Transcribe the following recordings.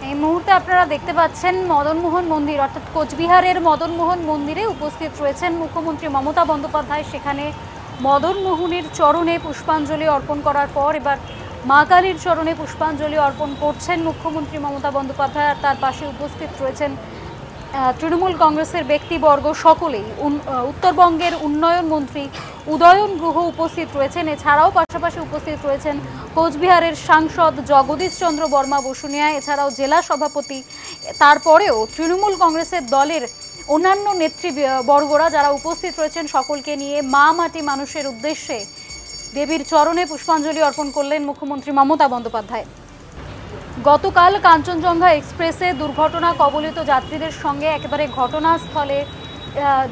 এই মুহূর্তে আপনারা দেখতে পাচ্ছেন মদনমোহন মন্দির অর্থাৎ কোচবিহারের মদনমোহন মন্দিরে উপস্থিত রয়েছেন মুখ্যমন্ত্রী মমতা বন্দ্যোপাধ্যায়। সেখানে মদনমোহনের চরণে পুষ্পাঞ্জলি অর্পণ করার পর এবার মা কালীর চরণে পুষ্পাঞ্জলি অর্পণ করছেন মুখ্যমন্ত্রী মমতা বন্দ্যোপাধ্যায়। আর তার পাশে উপস্থিত রয়েছেন তৃণমূল কংগ্রেসের ব্যক্তিবর্গ সকলেই। উত্তরবঙ্গের উন্নয়ন মন্ত্রী উদয়ন গুহ উপস্থিত রয়েছেন। এছাড়াও পাশাপাশি উপস্থিত রয়েছেন কোচবিহারের সাংসদ জগদীশ চন্দ্র বর্মা বসুনিয়া, এছাড়াও জেলা সভাপতি, তারপরেও তৃণমূল কংগ্রেসের দলের অন্যান্য নেতৃবর্গরা যারা উপস্থিত রয়েছেন সকলকে নিয়ে মা মাটি মানুষের উদ্দেশ্যে দেবীর চরণে পুষ্পাঞ্জলি অর্পণ করলেন মুখ্যমন্ত্রী মমতা বন্দ্যোপাধ্যায়। গতকাল কাঞ্চনজঙ্ঘা এক্সপ্রেসে দুর্ঘটনা কবলিত যাত্রীদের সঙ্গে একেবারে ঘটনাস্থলে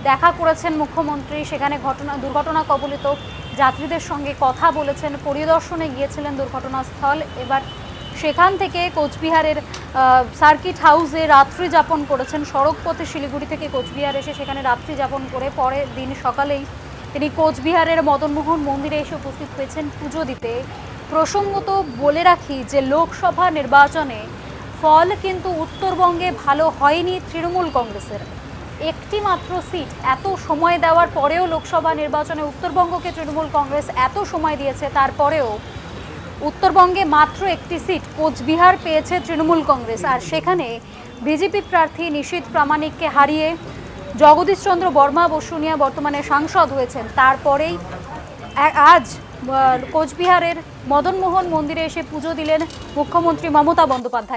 দেখা করেছেন মুখ্যমন্ত্রী। সেখানে দুর্ঘটনা কবলিত যাত্রীদের সঙ্গে কথা বলেছেন, পরিদর্শনে গিয়েছিলেন দুর্ঘটনাস্থল। এবার সেখান থেকে কোচবিহারের সার্কিট হাউসে রাত্রি যাপন করেছেন। সড়কপথে শিলিগুড়ি থেকে কোচবিহার এসে সেখানে রাত্রি যাপন করে পরের দিন সকালেই তিনি কোচবিহারের মদনমোহন মন্দিরে এসে উপস্থিত হয়েছেন পুজো দিতে। প্রসঙ্গত বলে রাখি যে লোকসভা নির্বাচনে ফল কিন্তু উত্তরবঙ্গে ভালো হয়নি তৃণমূল কংগ্রেসের। একটি মাত্র সিট, এত সময় দেওয়ার পরেও লোকসভা নির্বাচনে উত্তরবঙ্গকে তৃণমূল কংগ্রেস এত সময় দিয়েছে, তারপরেও উত্তরবঙ্গে মাত্র একটি সিট কোচবিহার পেয়েছে তৃণমূল কংগ্রেস। আর সেখানে বিজেপি প্রার্থী নিশীথ প্রামাণিককে হারিয়ে জগদীশ চন্দ্র বর্মা বসুনিয়া বর্তমানে সাংসদ হয়েছেন। তারপরেই আজ কোচবিহারের মদনমোহন মন্দিরে এসে পুজো দিলেন মুখ্যমন্ত্রী মমতা বন্দ্যোপাধ্যায়।